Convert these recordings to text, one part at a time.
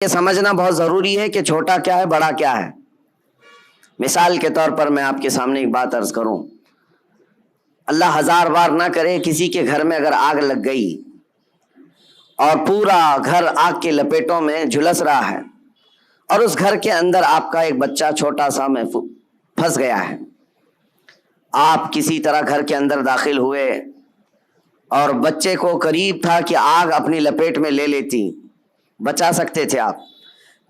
یہ سمجھنا بہت ضروری ہے کہ چھوٹا کیا ہے بڑا کیا ہے۔ مثال کے طور پر میں آپ کے سامنے ایک بات عرض کروں، اللہ ہزار بار نہ کرے کسی کے گھر میں اگر آگ لگ گئی اور پورا گھر آگ کے لپیٹوں میں جھلس رہا ہے اور اس گھر کے اندر آپ کا ایک بچہ چھوٹا سا پھنس گیا ہے، آپ کسی طرح گھر کے اندر داخل ہوئے اور بچے کو قریب تھا کہ آگ اپنی لپیٹ میں لے لیتی، بچا سکتے تھے آپ،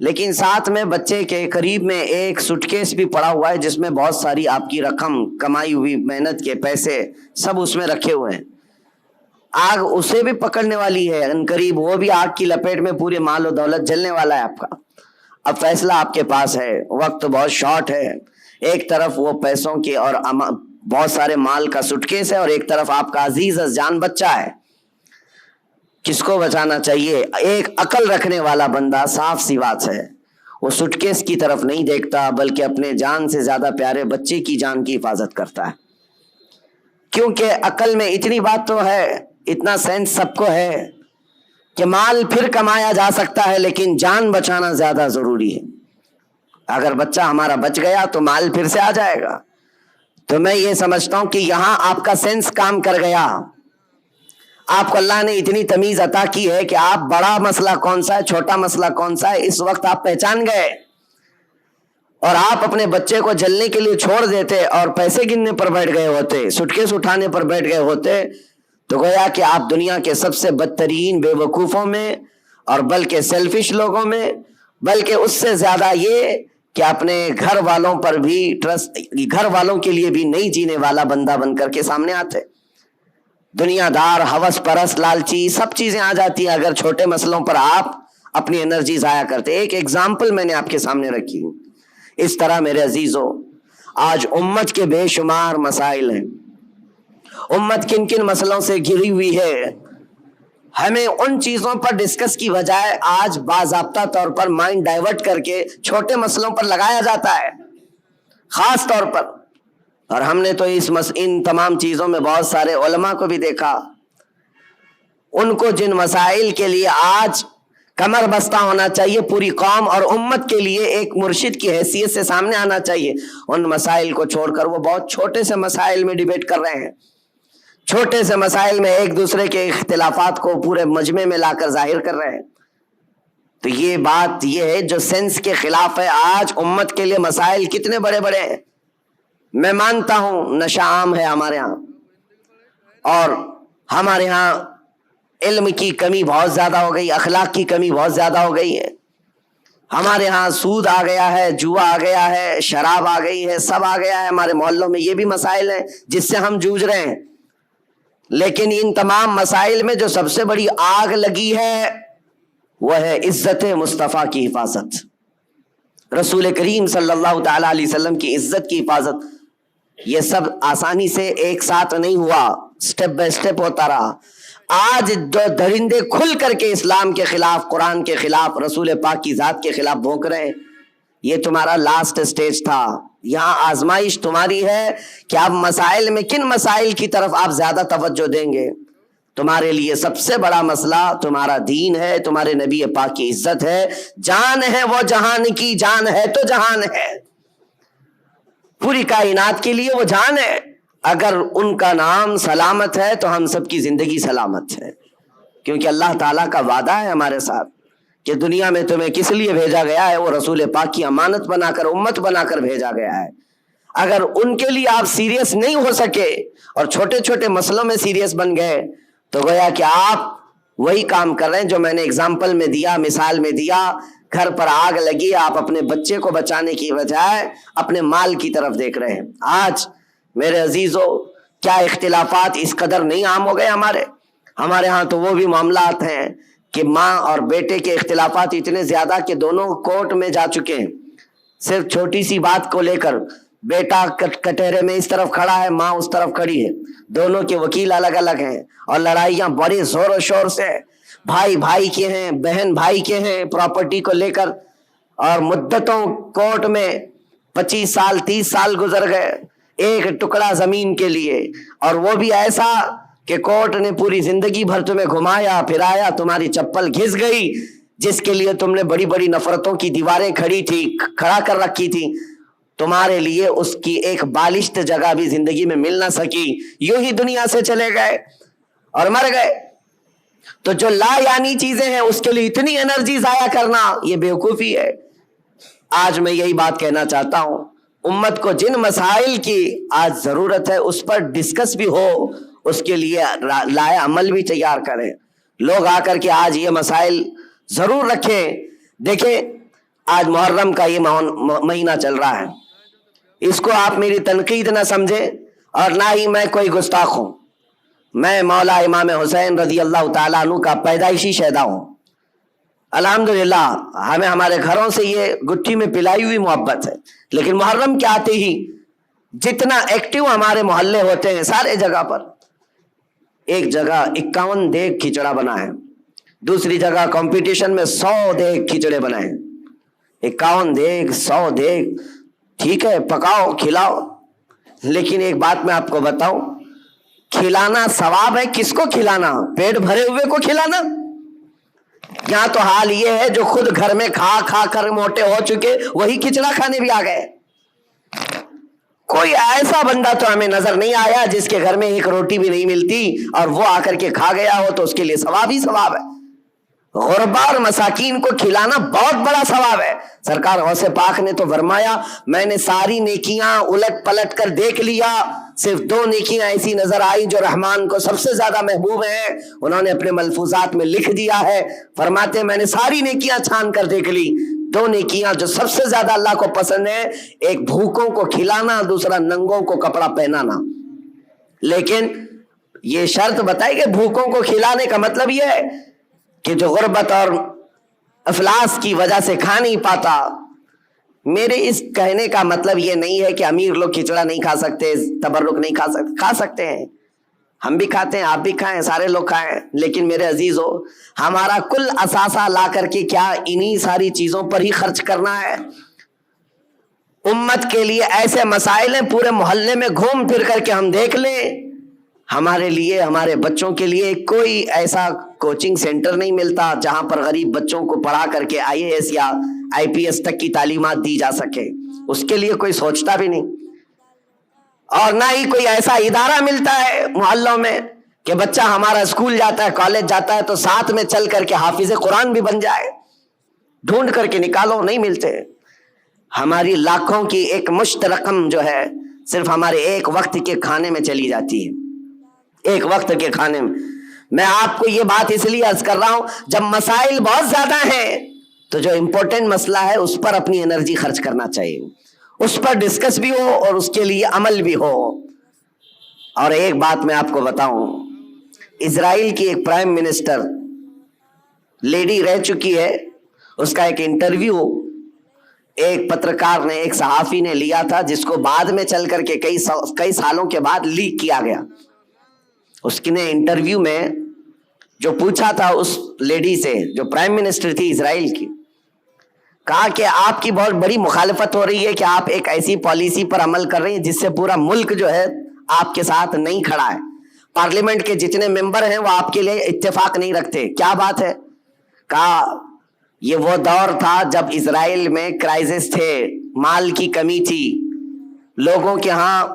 لیکن ساتھ میں بچے کے قریب میں ایک سوٹ کیس بھی پڑا ہوا ہے جس میں بہت ساری آپ کی رقم، کمائی ہوئی محنت کے پیسے سب اس میں رکھے ہوئے ہیں۔ آگ اسے بھی پکڑنے والی ہے، ان قریب وہ بھی آگ کی لپیٹ میں پورے مال و دولت جلنے والا ہے آپ کا۔ اب فیصلہ آپ کے پاس ہے، وقت بہت شارٹ ہے، ایک طرف وہ پیسوں کے اور بہت سارے مال کا سوٹ کیس ہے اور ایک طرف آپ کا عزیز جان بچہ ہے، کس کو بچانا چاہیے؟ ایک عقل رکھنے والا بندہ صاف سی بات ہے وہ سوٹ کیس کی طرف نہیں دیکھتا بلکہ اپنے جان سے زیادہ پیارے بچے کی جان کی حفاظت کرتا ہے، کیونکہ عقل میں اتنی بات تو ہے، اتنا سینس سب کو ہے کہ مال پھر کمایا جا سکتا ہے لیکن جان بچانا زیادہ ضروری ہے۔ اگر بچہ ہمارا بچ گیا تو مال پھر سے آ جائے گا۔ تو میں یہ سمجھتا ہوں کہ یہاں آپ کا سینس کام کر گیا، آپ کو اللہ نے اتنی تمیز عطا کی ہے کہ آپ بڑا مسئلہ کون سا ہے، چھوٹا مسئلہ کون سا ہے، اس وقت آپ پہچان گئے، اور آپ اپنے بچے کو جلنے کے لیے چھوڑ دیتے اور پیسے گننے پر بیٹھ گئے ہوتے، سوٹ کیس اٹھانے پر بیٹھ گئے ہوتے، تو گویا کہ آپ دنیا کے سب سے بدترین بے وقوفوں میں اور بلکہ سیلفش لوگوں میں، بلکہ اس سے زیادہ یہ کہ اپنے گھر والوں پر بھی گھر والوں کے لیے بھی نہیں جینے والا بندہ بن کر کے سامنے آتے۔ دنیا دار، ہوس پرست، لالچی سب چیزیں آ جاتی ہیں اگر چھوٹے مسئلوں پر آپ اپنی انرجی ضائع کرتے۔ ایک ایگزامپل میں نے آپ کے سامنے رکھی ہوں۔ اس طرح میرے عزیزو، آج امت کے بے شمار مسائل ہیں، امت کن کن مسئلوں سے گھری ہوئی ہے، ہمیں ان چیزوں پر ڈسکس کی بجائے آج باضابطہ طور پر مائنڈ ڈائیورٹ کر کے چھوٹے مسئلوں پر لگایا جاتا ہے خاص طور پر۔ اور ہم نے تو ان تمام چیزوں میں بہت سارے علماء کو بھی دیکھا، ان کو جن مسائل کے لیے آج کمر بستہ ہونا چاہیے، پوری قوم اور امت کے لیے ایک مرشد کی حیثیت سے سامنے آنا چاہیے، ان مسائل کو چھوڑ کر وہ بہت چھوٹے سے مسائل میں ڈیبیٹ کر رہے ہیں، چھوٹے سے مسائل میں ایک دوسرے کے اختلافات کو پورے مجمع میں لا کر ظاہر کر رہے ہیں۔ تو یہ بات یہ ہے جو سینس کے خلاف ہے۔ آج امت کے لیے مسائل کتنے بڑے بڑے ہیں، میں مانتا ہوں نشہ عام ہے ہمارے ہاں، اور ہمارے ہاں علم کی کمی بہت زیادہ ہو گئی، اخلاق کی کمی بہت زیادہ ہو گئی ہے، ہمارے ہاں سود آ گیا ہے، جوا آ گیا ہے، شراب آ گئی ہے، سب آ گیا ہے ہمارے محلوں میں، یہ بھی مسائل ہیں جس سے ہم جوجھ رہے ہیں۔ لیکن ان تمام مسائل میں جو سب سے بڑی آگ لگی ہے وہ ہے عزت مصطفیٰ کی حفاظت، رسول کریم صلی اللہ تعالی علیہ وسلم کی عزت کی حفاظت۔ یہ سب آسانی سے ایک ساتھ نہیں ہوا، سٹیپ بائی سٹیپ ہوتا رہا۔ آج جو درندے کھل کر کے اسلام کے خلاف، قرآن کے خلاف، رسول پاک کی ذات کے خلاف بھونک رہے ہیں، یہ تمہارا لاسٹ سٹیج تھا۔ یہاں آزمائش تمہاری ہے کہ آپ مسائل میں کن مسائل کی طرف آپ زیادہ توجہ دیں گے۔ تمہارے لیے سب سے بڑا مسئلہ تمہارا دین ہے، تمہارے نبی پاک کی عزت ہے، جان ہے وہ جہان کی، جان ہے تو جہان ہے، پوری کائنات کے لیے وہ جان ہے۔ اگر ان کا نام سلامت ہے تو ہم سب کی زندگی سلامت ہے، کیونکہ اللہ تعالیٰ کا وعدہ ہے ہمارے ساتھ کہ دنیا میں تمہیں کس لیے بھیجا گیا ہے، وہ رسول پاک کی امانت بنا کر، امت بنا کر بھیجا گیا ہے۔ اگر ان کے لیے آپ سیریس نہیں ہو سکے اور چھوٹے چھوٹے مسئلوں میں سیریس بن گئے تو گویا کہ آپ وہی کام کر رہے ہیں جو میں نے اگزامپل میں دیا، مثال میں دیا۔ گھر پر آگ لگی، آپ اپنے بچے کو بچانے کی بجائے اپنے مال کی طرف دیکھ رہے ہیں۔ آج میرے عزیزو، کیا اختلافات اس قدر نہیں عام ہو گئے ہمارے ہاں تو وہ بھی معاملات ہیں کہ ماں اور بیٹے کے اختلافات اتنے زیادہ کہ دونوں کورٹ میں جا چکے ہیں، صرف چھوٹی سی بات کو لے کر۔ بیٹا کٹہرے میں اس طرف کھڑا ہے، ماں اس طرف کھڑی ہے، دونوں کے وکیل الگ الگ ہیں، اور لڑائیاں بڑے زور و شور سے، بھائی بھائی کے ہیں، بہن بھائی کے ہیں، پراپرٹی کو لے کر، اور مدتوں کورٹ میں 25 سال 30 سال گزر گئے ایک ٹکڑا زمین کے لیے، اور وہ بھی ایسا کہ کورٹ نے پوری زندگی بھر تمہیں گھمایا پھرایا، تمہاری چپل گھس گئی، جس کے لیے تم نے بڑی بڑی نفرتوں کی دیواریں کھڑا کر رکھی تھی، تمہارے لیے اس کی ایک بالشت جگہ بھی زندگی میں مل نہ سکی، یوں ہی دنیا سے چلے گئے اور مر گئے۔ تو جو لا یعنی چیزیں ہیں اس کے لیے اتنی انرجی ضائع کرنا یہ بیوقوفی ہے۔ آج میں یہی بات کہنا چاہتا ہوں، امت کو جن مسائل کی آج ضرورت ہے اس پر ڈسکس بھی ہو، اس کے لیے لائے عمل بھی تیار کریں۔ لوگ آ کر کے آج یہ مسائل ضرور رکھیں۔ دیکھیں آج محرم کا یہ مہینہ چل رہا ہے، اس کو آپ میری تنقید نہ سمجھیں اور نہ ہی میں کوئی گستاخ ہوں۔ میں مولا امام حسین رضی اللہ تعالیٰ عنہ کا پیدائشی شہدا ہوں۔ الحمدللہ ہمیں ہمارے گھروں سے یہ گٹھی میں پلائی ہوئی محبت ہے، لیکن محرم کے آتے ہی جتنا ایکٹیو ہمارے محلے ہوتے ہیں سارے جگہ پر، ایک جگہ 51 دیگ کھچڑا بنا ہے، دوسری جگہ کمپٹیشن میں 100 دیگ کھچڑے بنائے، 51 دیگ 100 دیگ، ٹھیک ہے پکاؤ کھلاؤ، لیکن ایک بات میں آپ کو بتاؤں، کھلانا ثواب ہے، کس کو کھلانا؟ پیٹ بھرے ہوئے کو کھلانا؟ یہاں تو حال یہ ہے جو خود گھر میں کھا کھا کر موٹے ہو چکے وہی کھچڑا کھانے بھی آ گئے۔ کوئی ایسا بندہ تو ہمیں نظر نہیں آیا جس کے گھر میں ایک روٹی بھی نہیں ملتی اور وہ آ کر کے کھا گیا ہو تو اس کے لیے ثواب ہی ثواب ہے۔ غربا اور مساکین کو کھلانا بہت بڑا ثواب ہے۔ سرکار غوث پاک نے تو فرمایا میں نے ساری نیکیاں الٹ پلٹ کر دیکھ لیا، صرف 2 نیکیاں ایسی نظر آئی جو رحمان کو سب سے زیادہ محبوب ہیں، انہوں نے اپنے ملفوظات میں لکھ دیا ہے۔ فرماتے میں نے ساری نیکیاں چھان کر دیکھ لی، 2 نیکیاں جو سب سے زیادہ اللہ کو پسند ہے، ایک بھوکوں کو کھلانا، دوسرا ننگوں کو کپڑا پہنانا۔ لیکن یہ شرط بتائی کہ بھوکوں کو کھلانے کا مطلب یہ ہے کہ جو غربت اور افلاس کی وجہ سے کھا نہیں پاتا۔ میرے اس کہنے کا مطلب یہ نہیں ہے کہ امیر لوگ کھچڑا نہیں کھا سکتے، تبرک نہیں کھا سکتے ہیں، ہم بھی کھاتے ہیں، آپ بھی کھائیں، سارے لوگ کھائیں، لیکن میرے عزیزو ہمارا کل اثاثہ لا کر کے کیا انہی ساری چیزوں پر ہی خرچ کرنا ہے؟ امت کے لیے ایسے مسائل ہیں، پورے محلے میں گھوم پھر کر کے ہم دیکھ لیں، ہمارے لیے ہمارے بچوں کے لیے کوئی ایسا کوچنگ سینٹر نہیں ملتا جہاں پر غریب بچوں کو پڑھا کر کے IAS یا IPS تک کی تعلیمات دی جا سکے، اس کے لیے کوئی سوچتا بھی نہیں۔ اور نہ ہی کوئی ایسا ادارہ ملتا ہے محلوں میں کہ بچہ ہمارا اسکول جاتا ہے، کالج جاتا ہے تو ساتھ میں چل کر کے حافظ قرآن بھی بن جائے، ڈھونڈ کر کے نکالو، نہیں ملتے۔ ہماری لاکھوں کی ایک مشت رقم جو ہے صرف ہمارے ایک وقت کے کھانے میں چلی جاتی ہے، ایک وقت کے کھانے میں آپ کو یہ بات اس لیے عرض کر رہا ہوں، جب مسائل بہت زیادہ ہیں تو جو امپورٹنٹ مسئلہ ہے اس پر اپنی انرجی خرچ کرنا چاہیے، اس پر ڈسکس بھی ہو اور اس کے لیے عمل بھی ہو۔ اور ایک بات میں آپ کو بتاؤں، اسرائیل کی ایک پرائم منسٹر لیڈی رہ چکی ہے، اس کا ایک انٹرویو ایک پترکار نے، ایک صحافی نے لیا تھا، جس کو بعد میں چل کر کے کئی سالوں کے بعد لیک کیا گیا۔ اس نے انٹرویو میں جو پوچھا تھا اس لیڈی سے جو پرائم منسٹر تھی اسرائیل کی، کہا کہ آپ کی بہت بڑی مخالفت ہو رہی ہے کہ آپ ایک ایسی پالیسی پر عمل کر رہی ہیں جس سے پورا ملک جو ہے آپ کے ساتھ نہیں کھڑا ہے، پارلیمنٹ کے جتنے ممبر ہیں وہ آپ کے لیے اتفاق نہیں رکھتے، کیا بات ہے؟ کہا یہ وہ دور تھا جب اسرائیل میں کرائسس تھے، مال کی کمی تھی، لوگوں کے ہاں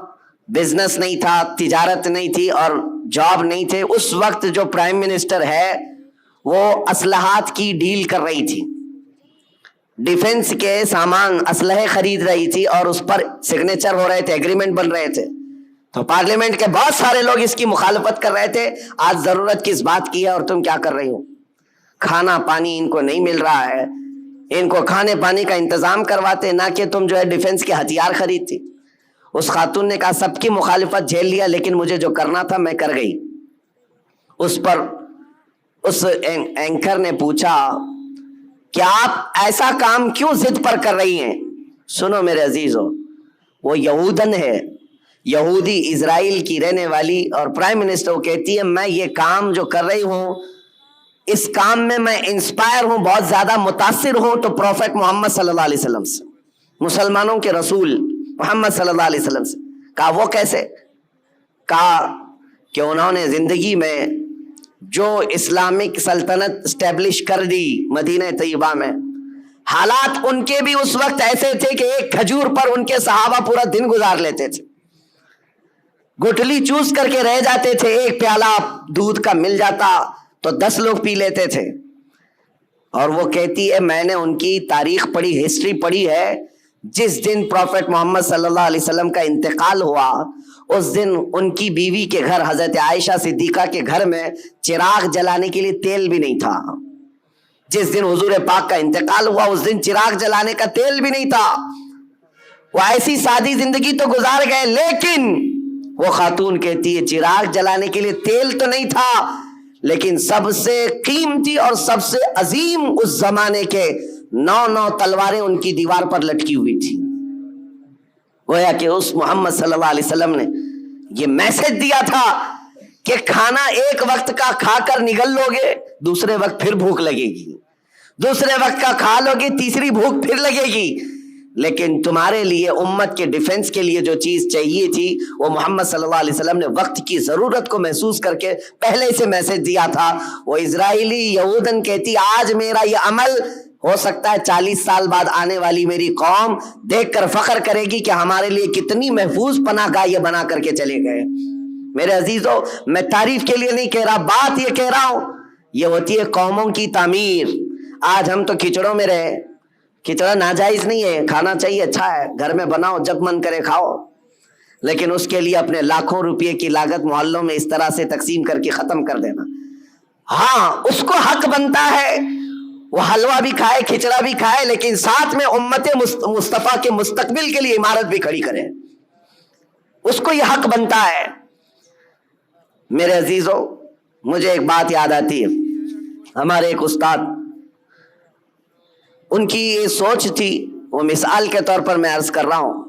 بزنس نہیں تھا، تجارت نہیں تھی اور جاب نہیں تھے۔ اس وقت جو پرائم منسٹر ہے وہ اسلحات کی ڈیل کر رہی تھی، ڈیفنس کے سامان اسلحے خرید رہی تھی اور اس پر سگنیچر ہو رہے تھے، ایگریمنٹ بن رہے تھے، تو پارلیمنٹ کے بہت سارے لوگ اس کی مخالفت کر رہے تھے۔ آج ضرورت کس بات کی ہے اور تم کیا کر رہی ہو؟ کھانا پانی ان کو نہیں مل رہا ہے، ان کو کھانے پانی کا انتظام کرواتے، نہ کہ تم جو ہے ڈیفنس کے ہتھیار خریدتی۔ اس خاتون نے کہا سب کی مخالفت جھیل لیا لیکن مجھے جو کرنا تھا میں کر گئی۔ اس پر اس اینکر نے پوچھا کہ آپ ایسا کام کیوں ضد پر کر رہی ہیں؟ سنو میرے عزیزو، وہ یہودن ہے، یہودی اسرائیل کی رہنے والی، اور پرائم منسٹر کہتی ہے میں یہ کام جو کر رہی ہوں اس کام میں میں انسپائر ہوں، بہت زیادہ متاثر ہوں تو پروفیٹ محمد صلی اللہ علیہ وسلم سے، مسلمانوں کے رسول محمد صلی اللہ علیہ وسلم سے۔ کہا وہ کیسے؟ کہا کہ انہوں نے زندگی میں جو اسلامک سلطنت اسٹیبلش کر دی مدینہ طیبہ میں، حالات ان کے بھی اس وقت ایسے تھے کہ ایک کھجور پر ان کے صحابہ پورا دن گزار لیتے تھے، گٹھلی چوس کر کے رہ جاتے تھے، ایک پیالہ دودھ کا مل جاتا تو 10 لوگ پی لیتے تھے۔ اور وہ کہتی ہے میں نے ان کی تاریخ پڑھی، ہسٹری پڑھی ہے، جس دن پروفیٹ محمد صلی اللہ علیہ وسلم کا انتقال ہوا اس دن ان کی بیوی کے گھر حضرت عائشہ صدیقہ کے گھر میں چراغ جلانے کے لیے تیل بھی نہیں تھا۔ جس دن حضور پاک کا انتقال ہوا اس دن چراغ جلانے کا تیل بھی نہیں تھا۔ وہ ایسی سادی زندگی تو گزار گئے، لیکن وہ خاتون کہتی ہے چراغ جلانے کے لیے تیل تو نہیں تھا، لیکن سب سے قیمتی اور سب سے عظیم اس زمانے کے 9 تلواریں ان کی دیوار پر لٹکی ہوئی تھی۔ گویا کہ اس محمد صلی اللہ علیہ وسلم نے یہ میسج دیا تھا کہ کھانا ایک وقت کا کھا کر نگل لو گے، دوسرے وقت پھر بھوک لگے گی، دوسرے وقت کا کھا لو گے، تیسری بھوک پھر لگے گی، لیکن تمہارے لیے امت کے ڈیفنس کے لیے جو چیز چاہیے تھی وہ محمد صلی اللہ علیہ وسلم نے وقت کی ضرورت کو محسوس کر کے پہلے سے میسج دیا تھا۔ وہ اسرائیلی یہودن کہتی آج میرا یہ عمل ہو سکتا ہے 40 سال بعد آنے والی میری قوم دیکھ کر فخر کرے گی کہ ہمارے لیے کتنی محفوظ پناہ گاہ یہ بنا کر کے چلے گئے۔ میرے عزیزو، میں تعریف کے لیے نہیں کہہ رہا، بات یہ کہہ رہا ہوں یہ ہوتی ہے قوموں کی تعمیر۔ آج ہم تو کھچڑوں میں رہے، کھچڑا ناجائز نہیں ہے، کھانا چاہیے، اچھا ہے، گھر میں بناؤ، جب من کرے کھاؤ، لیکن اس کے لیے اپنے لاکھوں روپے کی لاگت محلوں میں اس طرح سے تقسیم کر کے ختم کر دینا۔ ہاں اس کو حق بنتا ہے وہ حلوہ بھی کھائے، کھچڑا بھی کھائے، لیکن ساتھ میں امت مصطفیٰ کے مستقبل کے لیے عمارت بھی کھڑی کرے، اس کو یہ حق بنتا ہے۔ میرے عزیزو، مجھے ایک بات یاد آتی ہے، ہمارے ایک استاد، ان کی یہ سوچ تھی، وہ مثال کے طور پر میں عرض کر رہا ہوں،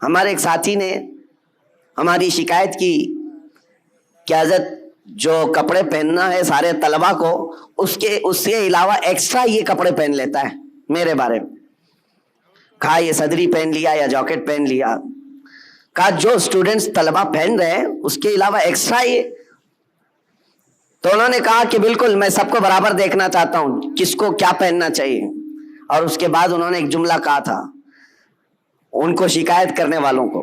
ہمارے ایک ساتھی نے ہماری شکایت کی کہ حضرت جو کپڑے پہننا ہے سارے طلبہ کو، اس کے علاوہ ایکسٹرا یہ کپڑے پہن لیتا ہے میرے بارے میں۔ کہا یہ صدری پہن لیا یا جاکٹ پہن لیا، کہا جو اسٹوڈنٹس طلبہ پہن رہے ہیں اس کے علاوہ ایکسٹرا یہ۔ تو انہوں نے کہا کہ بالکل میں سب کو برابر دیکھنا چاہتا ہوں، کس کو کیا پہننا چاہیے۔ اور اس کے بعد انہوں نے ایک جملہ کہا تھا ان کو شکایت کرنے والوں کو،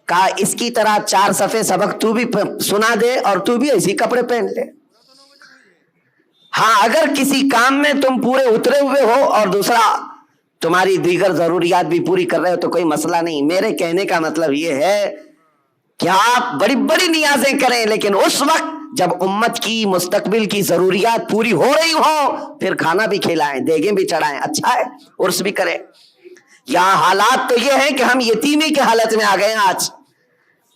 کہا اس کی طرح 4 صفحے سبق تو بھی سنا دے اور تو بھی ایسی کپڑے پہن لے۔ ہاں اگر کسی کام میں تم پورے اترے ہوئے ہو اور دوسرا تمہاری دیگر ضروریات بھی پوری کر رہے ہو تو کوئی مسئلہ نہیں۔ میرے کہنے کا مطلب یہ ہے کہ آپ بڑی بڑی نیازیں کریں، لیکن اس وقت جب امت کی مستقبل کی ضروریات پوری ہو رہی ہو پھر کھانا بھی کھلائیں، دیگیں بھی چڑھائیں، اچھا ہے، عرس بھی کریں۔ یہاں حالات تو یہ ہیں کہ ہم یتیمی کے حالت میں آ گئے ہیں آج۔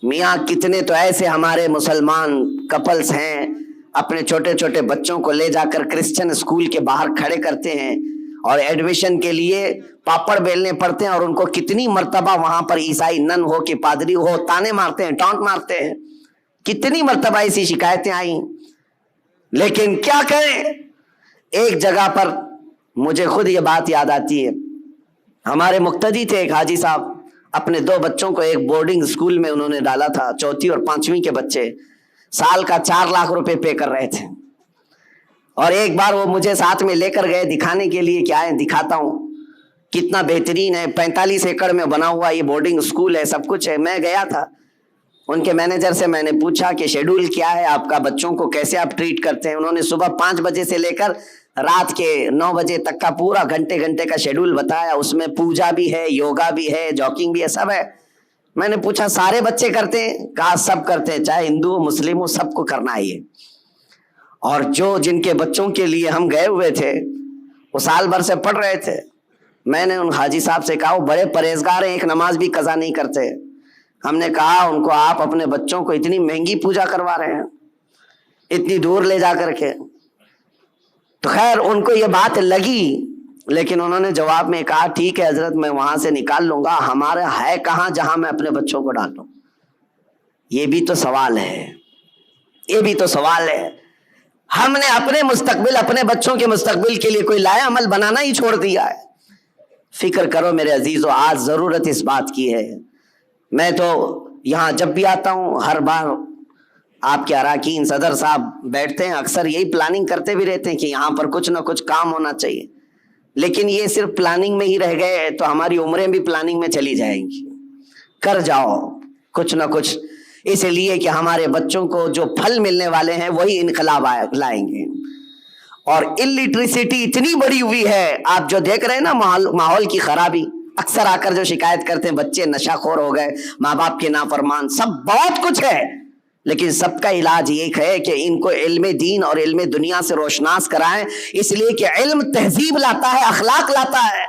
میاں کتنے تو ایسے ہمارے مسلمان کپلز ہیں اپنے چھوٹے چھوٹے بچوں کو لے جا کر کرسچن اسکول کے باہر کھڑے کرتے ہیں اور ایڈمیشن کے لیے پاپڑ بیلنے پڑتے ہیں، اور ان کو کتنی مرتبہ وہاں پر عیسائی نن ہو کہ پادری ہو تانے مارتے ہیں، ٹانٹ مارتے ہیں، کتنی مرتبہ ایسی شکایتیں آئیں۔ لیکن کیا کریں، ایک جگہ پر مجھے خود یہ بات یاد آتی ہے، ہمارے مقتدی تھے ایک حاجی صاحب، اپنے 2 بچوں کو ایک بورڈنگ اسکول میں انہوں نے ڈالا تھا، 4 اور 5ویں کے بچے، سال کا 4 لاکھ روپے پے کر رہے تھے۔ اور ایک بار وہ مجھے ساتھ میں لے کر گئے دکھانے کے لیے کہ آئے دکھاتا ہوں کتنا بہترین ہے، 45 ایکڑ میں بنا ہوا یہ بورڈنگ اسکول ہے، سب کچھ ہے۔ میں گیا تھا، ان کے مینیجر سے میں نے پوچھا کہ شیڈول کیا ہے آپ کا، بچوں کو کیسے آپ ٹریٹ کرتے ہیں۔ انہوں نے صبح 5 بجے سے لے کر رات کے 9 بجے تک کا پورا گھنٹے کا شیڈول بتایا، اس میں پوجا بھی ہے، یوگا بھی ہے، جاگنگ بھی ہے، سب ہے۔ میں نے پوچھا سارے بچے کرتے ہیں؟ کہا سب کرتے ہیں، چاہے ہندو ہو مسلم ہو، سب کو کرنا ہے یہ۔ اور جن کے بچوں کے لیے ہم گئے ہوئے تھے وہ سال بھر سے پڑھ رہے تھے۔ میں نے ان حاجی صاحب سے کہا وہ بڑے پرہیزگار ہیں، ایک نماز بھی قضا نہیں کرتے۔ ہم نے کہا ان کو آپ اپنے بچوں کو اتنی مہنگی پوجا کروا رہے ہیں، اتنی دور لے جا کر کے۔ تو خیر ان کو یہ بات لگی، لیکن انہوں نے جواب میں کہا ٹھیک ہے حضرت میں وہاں سے نکال لوں گا، ہمارا ہے کہاں جہاں میں اپنے بچوں کو ڈالوں۔ یہ بھی تو سوال ہے، یہ بھی تو سوال ہے۔ ہم نے اپنے مستقبل، اپنے بچوں کے مستقبل کے لیے کوئی لایا عمل بنانا ہی چھوڑ دیا ہے۔ فکر کرو میرے عزیزو، آج ضرورت اس بات کی ہے۔ میں تو یہاں جب بھی آتا ہوں ہر بار آپ کے اراکین صدر صاحب بیٹھتے ہیں، اکثر یہی پلاننگ کرتے بھی رہتے ہیں کہ یہاں پر کچھ نہ کچھ کام ہونا چاہیے، لیکن یہ صرف پلاننگ میں ہی رہ گئے تو ہماری عمریں بھی پلاننگ میں چلی جائیں گی۔ کر جاؤ کچھ نہ کچھ، اس لیے کہ ہمارے بچوں کو جو پھل ملنے والے ہیں وہی انقلاب لائیں گے۔ اور الٹریسٹی اتنی بڑی ہوئی ہے، آپ جو دیکھ رہے ہیں نا ماحول کی خرابی، اکثر آ کر جو شکایت کرتے ہیں بچے نشہ خور ہو گئے، ماں باپ کے نافرمان، سب بہت کچھ ہے، لیکن سب کا علاج یہ ہے کہ ان کو علم دین اور علم دنیا سے روشناس کرائیں، اس لیے کہ علم تہذیب لاتا ہے، اخلاق لاتا ہے،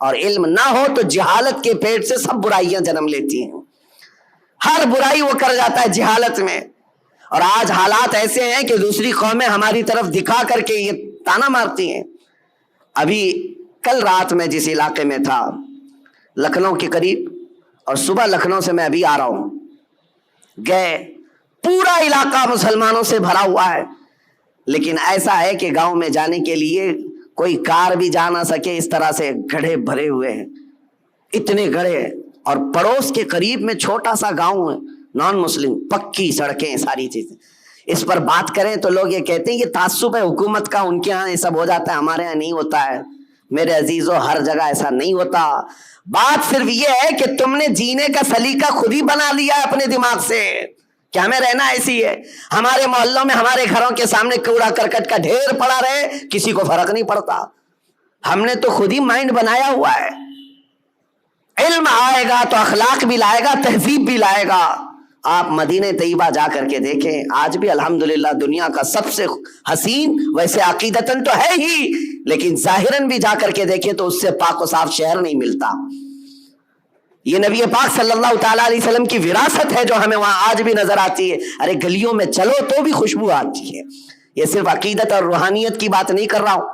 اور علم نہ ہو تو جہالت کے پیٹ سے سب برائیاں جنم لیتی ہیں، ہر برائی وہ کر جاتا ہے جہالت میں۔ اور آج حالات ایسے ہیں کہ دوسری قومیں ہماری طرف دکھا کر کے یہ تانا مارتی ہیں۔ ابھی کل رات میں جس علاقے میں تھا لکھنؤ کے قریب، اور صبح لکھنؤ سے میں ابھی آ رہا ہوں، گئے پورا علاقہ مسلمانوں سے بھرا ہوا ہے، لیکن ایسا ہے کہ گاؤں میں جانے کے لیے کوئی کار بھی جا نہ سکے، اس طرح سے گڑھے بھرے ہوئے ہیں، اتنے گڑھے، اور پڑوس کے قریب میں چھوٹا سا گاؤں ہے نان مسلم، پکی سڑکیں، ساری چیزیں۔ اس پر بات کریں تو لوگ یہ کہتے ہیں یہ تعصب ہے حکومت کا، ان کے ہاں یہ سب ہو جاتا ہے، ہمارے ہاں نہیں ہوتا ہے۔ میرے عزیزو، ہر جگہ ایسا نہیں ہوتا، بات صرف یہ ہے کہ تم نے جینے کا سلیقہ خود ہی بنا لیا ہے اپنے دماغ سے کہ ہمیں رہنا ایسی ہے۔ ہمارے محلوں میں، ہمارے گھروں کے سامنے کوڑا کرکٹ کا ڈھیر پڑا رہے، کسی کو فرق نہیں پڑتا، ہم نے تو خود ہی مائنڈ بنایا ہوا ہے۔ علم آئے گا تو اخلاق بھی لائے گا، تہذیب بھی لائے گا۔ آپ مدینہ طیبہ جا کر کے دیکھیں، آج بھی الحمدللہ دنیا کا سب سے حسین، ویسے عقیدتاً تو ہے ہی، لیکن ظاہراً بھی جا کر کے دیکھیں تو اس سے پاک و صاف شہر نہیں ملتا۔ یہ نبی پاک صلی اللہ تعالیٰ علیہ وسلم کی وراثت ہے جو ہمیں وہاں آج بھی نظر آتی ہے۔ ارے گلیوں میں چلو تو بھی خوشبو آتی ہے۔ یہ صرف عقیدت اور روحانیت کی بات نہیں کر رہا ہوں،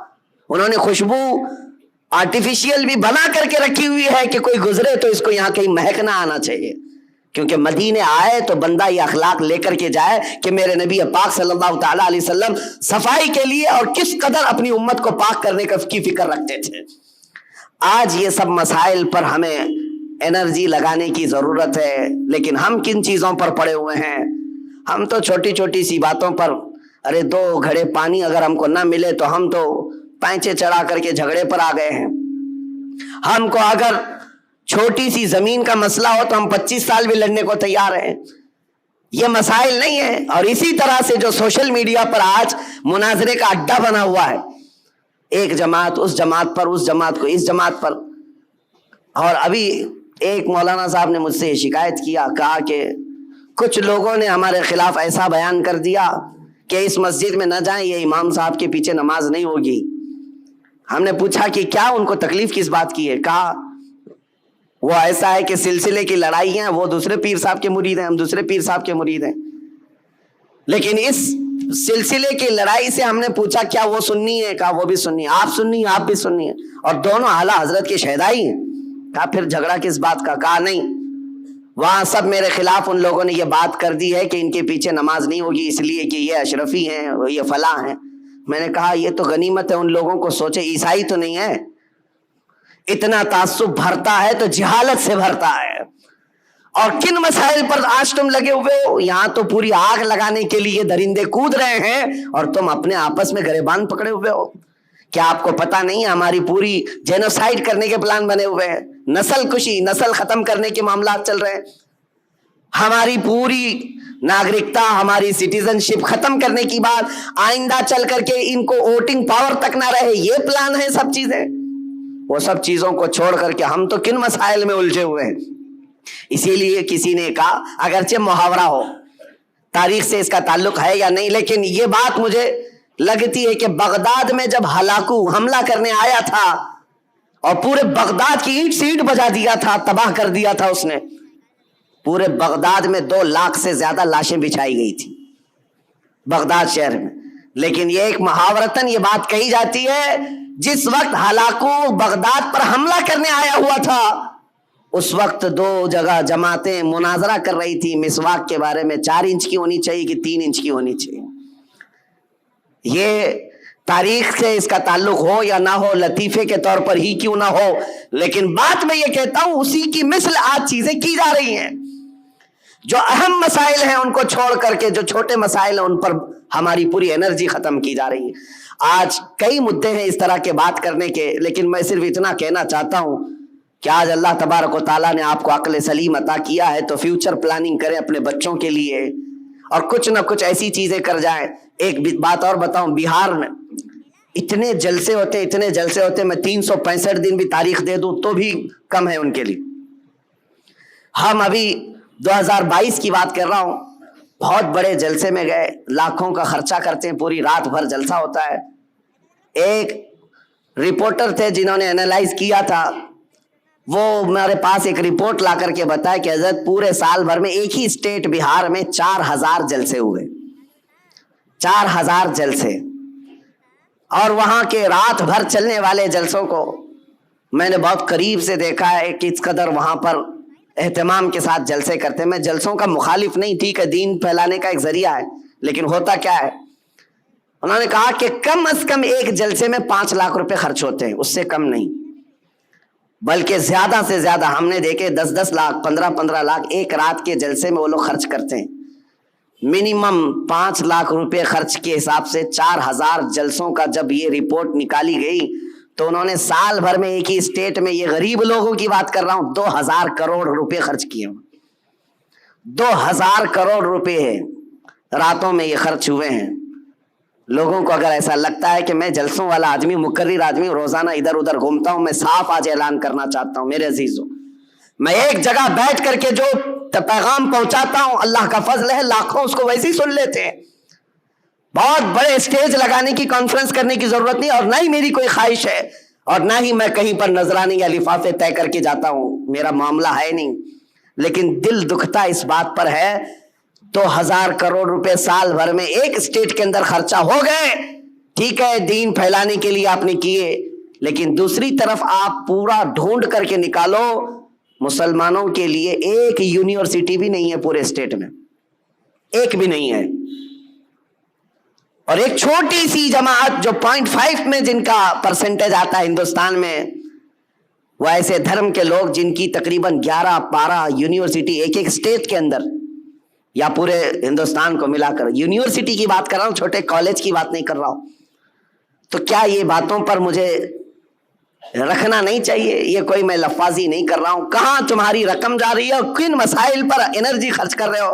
انہوں نے خوشبو آرٹیفیشیل بھی بنا کر کے رکھی ہوئی ہے کہ کوئی گزرے تو اس کو یہاں کہیں مہک نہ آنا چاہیے، کیونکہ مدینے آئے تو بندہ یہ اخلاق لے کر کے جائے کہ میرے نبی پاک صلی اللہ تعالیٰ علیہ وسلم صفائی کے لیے اور کس قدر اپنی امت کو پاک کرنے کی فکر رکھتے تھے۔ آج یہ سب مسائل پر ہمیں انرجی لگانے کی ضرورت ہے، لیکن ہم کن چیزوں پر پڑے ہوئے ہیں؟ ہم تو چھوٹی چھوٹی سی باتوں پر، ارے 2 گھڑے پانی اگر ہم کو نہ ملے تو ہم تو پینچے چڑھا کر کے جھگڑے پر آ گئے ہیں۔ ہم کو اگر چھوٹی سی زمین کا مسئلہ ہو تو ہم 25 سال بھی لڑنے کو تیار ہیں۔ یہ مسائل نہیں ہے۔ اور اسی طرح سے جو سوشل میڈیا پر آج مناظرے کا اڈا بنا ہوا ہے، ایک جماعت اس جماعت پر، اس جماعت کو اس جماعت پر، اور ابھی ایک مولانا صاحب نے مجھ سے یہ شکایت کیا، کہا کہ کچھ لوگوں نے ہمارے خلاف ایسا بیان کر دیا کہ اس مسجد میں نہ جائیں، یہ امام صاحب کے پیچھے نماز نہیں ہوگی۔ ہم نے پوچھا کہ کیا ان کو تکلیف کس بات کی ہے؟ کہا وہ ایسا ہے کہ سلسلے کی لڑائی ہیں، وہ دوسرے پیر صاحب کے مرید ہیں، ہم دوسرے پیر صاحب کے مرید ہیں، لیکن اس سلسلے کی لڑائی سے ہم نے پوچھا کیا وہ سنی ہے؟ کہا وہ بھی سنی ہے، آپ سنی ہیں، آپ بھی سنی ہیں، اور دونوں اعلیٰ حضرت کے شہدائی ہیں۔ کہا پھر جھگڑا کس بات کا؟ کہا نہیں، وہاں سب میرے خلاف ان لوگوں نے یہ بات کر دی ہے کہ ان کے پیچھے نماز نہیں ہوگی اس لیے کہ یہ اشرفی ہیں، یہ فلاں ہیں۔ میں نے کہا یہ تو غنیمت ہے ان لوگوں کو، سوچے عیسائی تو نہیں ہے۔ اتنا تعصب بھرتا ہے تو جہالت سے بھرتا ہے۔ اور کن مسائل پر آج تم لگے ہوئے ہو؟ یہاں تو پوری آگ لگانے کے لیے درندے کود رہے ہیں اور تم اپنے آپس میں گریبان پکڑے ہوئے ہو۔ کیا آپ کو پتا نہیں ہے ہماری پوری جینوسائیڈ کرنے کے پلان بنے ہوئے ہیں، نسل کشی، نسل ختم کرنے کے معاملات چل رہے ہیں، ہماری پوری ناگرکتا، ہماری سٹیزن شپ ختم کرنے کی بات، آئندہ چل کر کے ان کو ووٹنگ پاور تک نہ رہے، یہ پلان ہے سب چیزیں۔ وہ سب چیزوں کو چھوڑ کر کے ہم تو کن مسائل میں الجھے ہوئے ہیں۔ اسی لیے کسی نے کہا، اگرچہ محاورہ ہو، تاریخ سے اس کا تعلق ہے یا نہیں، لیکن یہ بات مجھے لگتی ہے کہ بغداد میں جب ہلاکو حملہ کرنے آیا تھا اور پورے بغداد کی اینٹ سیٹ بجا دیا تھا، تباہ کر دیا تھا اس نے، پورے بغداد میں 2 لاکھ سے زیادہ لاشیں بچھائی گئی تھی بغداد شہر میں، لیکن یہ ایک محاورتاً یہ بات کہی جاتی ہے جس وقت ہلاکو بغداد پر حملہ کرنے آیا ہوا تھا اس وقت 2 جگہ جماعتیں مناظرہ کر رہی تھی مسواک کے بارے میں، 4 انچ کی ہونی چاہیے کہ 3 انچ کی ہونی چاہیے۔ یہ تاریخ سے اس کا تعلق ہو یا نہ ہو، لطیفے کے طور پر ہی کیوں نہ ہو، لیکن بات میں یہ کہتا ہوں اسی کی مثل آج چیزیں کی جا رہی ہیں۔ جو اہم مسائل ہیں ان کو چھوڑ کر کے جو چھوٹے مسائل ہیں ان پر ہماری پوری انرجی ختم کی جا رہی ہے. آج کئی مدے ہیں اس طرح کے بات کرنے کے، لیکن میں صرف اتنا کہنا چاہتا ہوں کہ آج اللہ تبارک و تعالیٰ نے آپ کو عقل سلیم عطا کیا ہے تو فیوچر پلاننگ کریں اپنے بچوں کے لیے اور کچھ نہ کچھ ایسی چیزیں کر جائیں. ایک بات اور بتاؤں، بہار میں اتنے جلسے ہوتے میں 365 دن بھی تاریخ دے دوں تو بھی کم ہے ان کے لیے. ہم ابھی 2022 کی بات کر رہا ہوں، بہت بڑے جلسے میں گئے، لاکھوں کا خرچہ کرتے ہیں، پوری رات بھر جلسہ ہوتا ہے. ایک رپورٹر تھے جنہوں نے انالائز کیا تھا، وہ میرے پاس ایک رپورٹ لا کر کے بتایا کہ حضرت پورے سال بھر میں ایک ہی اسٹیٹ بہار میں 4000 جلسے ہوئے، 4000 جلسے. اور وہاں کے رات بھر چلنے والے جلسوں کو میں نے بہت قریب سے دیکھا ہے کہ اس قدر وہاں پر اہتمام کے ساتھ جلسے کرتے ہیں. میں جلسوں کا مخالف نہیں، ٹھیک ہے، دین پھیلانے کا ایک ذریعہ ہے، لیکن ہوتا کیا ہے، انہوں نے کہا کہ کم از کم ایک جلسے میں 5 لاکھ روپے خرچ ہوتے ہیں، اس سے کم نہیں، بلکہ زیادہ سے زیادہ ہم نے دیکھے 10 لاکھ 15 لاکھ ایک رات کے جلسے میں وہ لوگ خرچ کرتے ہیں. منیمم 5 لاکھ روپے خرچ کے حساب سے 4000 جلسوں کا جب یہ رپورٹ نکالی گئی تو انہوں نے سال بھر میں ایک ہی اسٹیٹ میں، یہ غریب لوگوں کی بات کر رہا ہوں، 2000 کروڑ روپے خرچ کیے. 2000 کروڑ روپے راتوں میں یہ خرچ ہوئے ہیں. لوگوں کو اگر ایسا لگتا ہے کہ میں جلسوں والا آدمی، مقرر آدمی، روزانہ ادھر ادھر گھومتا ہوں، میں صاف آج اعلان کرنا چاہتا ہوں میرے عزیزوں، میں ایک جگہ بیٹھ کر کے جو پیغام پہنچاتا ہوں اللہ کا فضل ہے لاکھوں اس کو ویسے ہی سن لیتے ہیں. بہت بڑے اسٹیج لگانے کی، کانفرنس کرنے کی ضرورت نہیں، اور نہ ہی میری کوئی خواہش ہے، اور نہ ہی میں کہیں پر نذرانے یا لفافے طے کر کے جاتا ہوں، میرا معاملہ ہے نہیں. لیکن دل دکھتا اس بات پر ہے 2000 کروڑ روپے سال بھر میں ایک اسٹیٹ کے اندر خرچہ ہو گئے. ٹھیک ہے، دین پھیلانے کے لیے آپ نے کیے، لیکن دوسری طرف آپ پورا ڈھونڈ کر کے نکالو، مسلمانوں کے لیے ایک یونیورسٹی بھی نہیں ہے پورے اسٹیٹ میں، ایک بھی نہیں ہے. اور ایک چھوٹی سی جماعت جو 0.5 میں جن کا پرسنٹیج آتا ہے ہندوستان میں، وہ ایسے دھرم کے لوگ جن کی تقریباً 11-12 یونیورسٹی ایک اسٹیٹ کے اندر یا پورے ہندوستان کو ملا کر، یونیورسٹی کی بات کر رہا ہوں، چھوٹے کالج کی بات نہیں کر رہا ہوں. تو کیا یہ باتوں پر مجھے رکھنا نہیں چاہیے؟ یہ کوئی میں لفاظی نہیں کر رہا ہوں. کہاں تمہاری رقم جا رہی ہے اور کن مسائل پر انرجی خرچ کر رہے ہو؟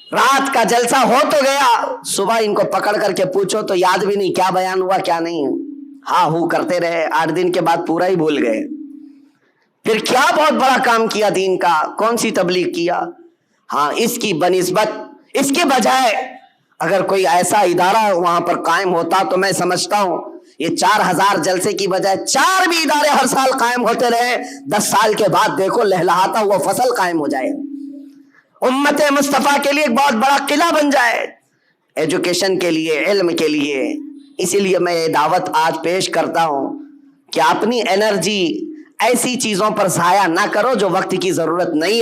رات کا جلسہ ہو تو گیا، صبح ان کو پکڑ کر کے پوچھو تو یاد بھی نہیں کیا بیان ہوا کیا نہیں، ہاں ہو کرتے رہے، 8 دن کے بعد پورا ہی بھول گئے. پھر کیا بہت بڑا کام کیا دین کا، کون سی تبلیغ کیا؟ ہاں، اس کی بنسبت، اس کے بجائے اگر کوئی ایسا ادارہ وہاں پر قائم ہوتا تو میں سمجھتا ہوں یہ 4000 جلسے کی بجائے 4 بھی ادارے ہر سال قائم ہوتے رہے، 10 سال کے بعد دیکھو لہلہاتا ہوا فصل قائم ہو جائے، امت مصطفیٰ کے لیے ایک بہت بڑا قلعہ بن جائے، ایجوکیشن کے لیے، علم کے لیے. اسی لیے میں یہ دعوت آج پیش کرتا ہوں کہ اپنی انرجی ایسی چیزوں پر ضائع نہ کرو جو وقت کی ضرورت نہیں ہے.